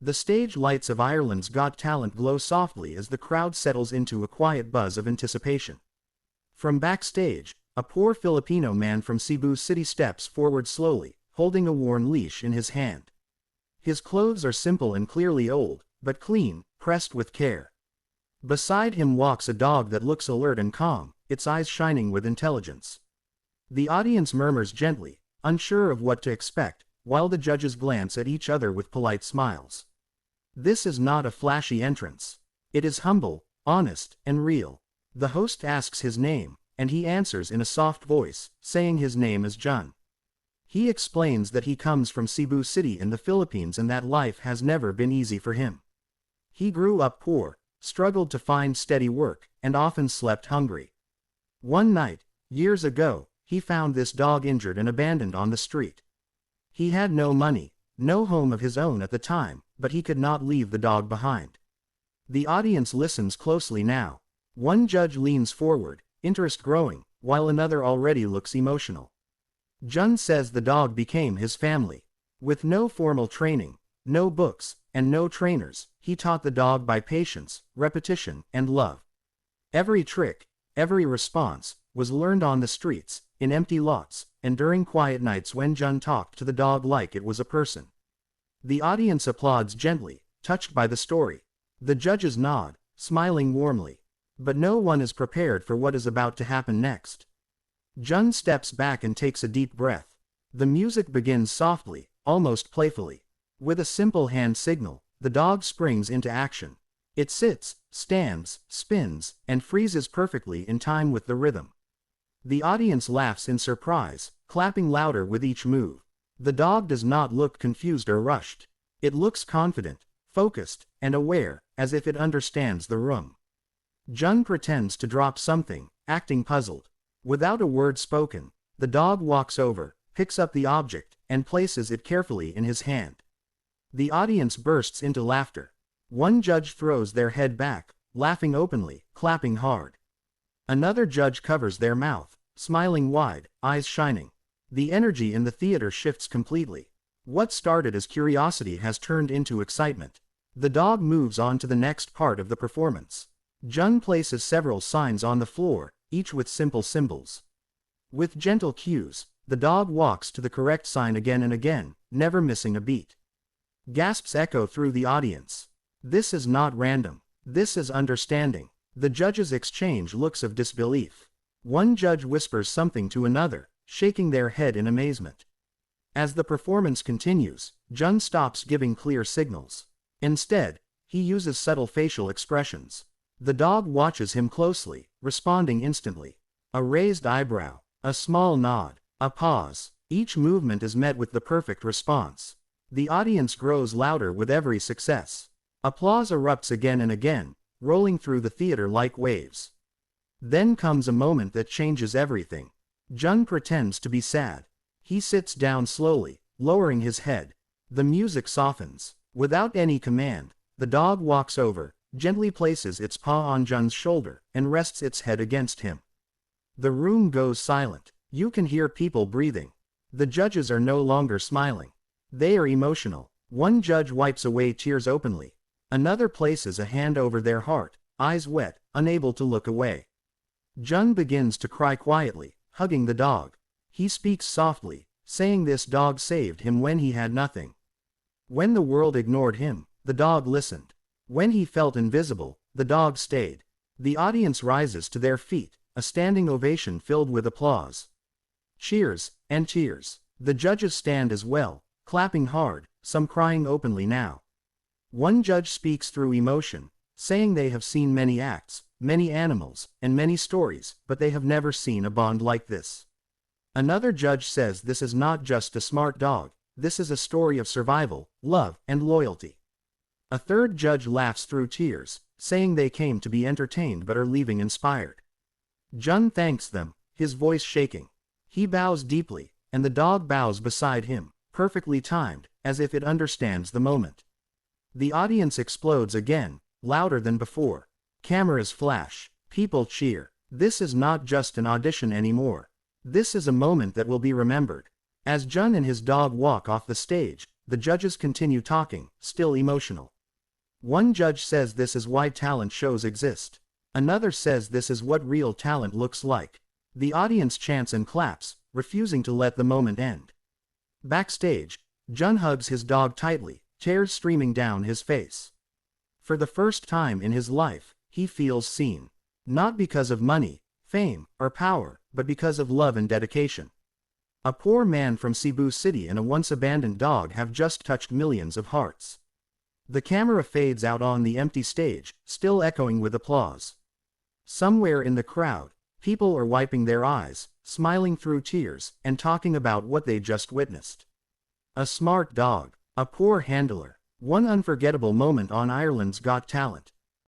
The stage lights of Ireland's Got Talent glow softly as the crowd settles into a quiet buzz of anticipation. From backstage, a poor Filipino man from Cebu City steps forward slowly, holding a worn leash in his hand. His clothes are simple and clearly old, but clean, pressed with care. Beside him walks a dog that looks alert and calm, its eyes shining with intelligence. The audience murmurs gently, unsure of what to expect, while the judges glance at each other with polite smiles. This is not a flashy entrance. It is humble, honest, and real. The host asks his name, and he answers in a soft voice, saying his name is Jun. He explains that he comes from Cebu City in the Philippines and that life has never been easy for him. He grew up poor, struggled to find steady work, and often slept hungry. One night, years ago, he found this dog injured and abandoned on the street. He had no money, no home of his own at the time, but he could not leave the dog behind. The audience listens closely now. One judge leans forward, interest growing, while another already looks emotional. Jun says the dog became his family. With no formal training, no books, and no trainers, he taught the dog by patience, repetition, and love. Every trick, every response, was learned on the streets, in empty lots, and during quiet nights when Jun talked to the dog like it was a person. The audience applauds gently, touched by the story. The judges nod, smiling warmly. But no one is prepared for what is about to happen next. Jun steps back and takes a deep breath. The music begins softly, almost playfully. With a simple hand signal, the dog springs into action. It sits, stands, spins, and freezes perfectly in time with the rhythm. The audience laughs in surprise, clapping louder with each move. The dog does not look confused or rushed. It looks confident, focused, and aware, as if it understands the room. Jun pretends to drop something, acting puzzled. Without a word spoken, the dog walks over, picks up the object, and places it carefully in his hand. The audience bursts into laughter. One judge throws their head back, laughing openly, clapping hard. Another judge covers their mouth, smiling wide, eyes shining. The energy in the theater shifts completely. What started as curiosity has turned into excitement. The dog moves on to the next part of the performance. Jun places several signs on the floor, each with simple symbols. With gentle cues, the dog walks to the correct sign again and again, never missing a beat. Gasps echo through the audience. This is not random. This is understanding. The judges exchange looks of disbelief. One judge whispers something to another, shaking their head in amazement. As the performance continues, Jun stops giving clear signals. Instead, he uses subtle facial expressions. The dog watches him closely, responding instantly. A raised eyebrow, a small nod, a pause. Each movement is met with the perfect response. The audience grows louder with every success. Applause erupts again and again, rolling through the theater like waves. Then comes a moment that changes everything. Jun pretends to be sad. He sits down slowly, lowering his head. The music softens. Without any command, the dog walks over, gently places its paw on Jun's shoulder, and rests its head against him. The room goes silent. You can hear people breathing. The judges are no longer smiling. They are emotional. One judge wipes away tears openly. Another places a hand over their heart, eyes wet, unable to look away. Jun begins to cry quietly, hugging the dog. He speaks softly, saying this dog saved him when he had nothing. When the world ignored him, the dog listened. When he felt invisible, the dog stayed. The audience rises to their feet, a standing ovation filled with applause. Cheers, and cheers. The judges stand as well, clapping hard, some crying openly now. One judge speaks through emotion, saying they have seen many acts, many animals, and many stories, but they have never seen a bond like this. Another judge says this is not just a smart dog, this is a story of survival, love, and loyalty. A third judge laughs through tears, saying they came to be entertained but are leaving inspired. Jun thanks them, his voice shaking. He bows deeply, and the dog bows beside him, perfectly timed, as if it understands the moment. The audience explodes again, louder than before. Cameras flash, people cheer. This is not just an audition anymore. This is a moment that will be remembered. As Jun and his dog walk off the stage, the judges continue talking, still emotional. One judge says this is why talent shows exist. Another says this is what real talent looks like. The audience chants and claps, refusing to let the moment end. Backstage, Jun hugs his dog tightly, tears streaming down his face. For the first time in his life, he feels seen. Not because of money, fame, or power, but because of love and dedication. A poor man from Cebu City and a once abandoned dog have just touched millions of hearts. The camera fades out on the empty stage, still echoing with applause. Somewhere in the crowd, people are wiping their eyes, smiling through tears, and talking about what they just witnessed. A smart dog, a poor handler, one unforgettable moment on Ireland's Got Talent.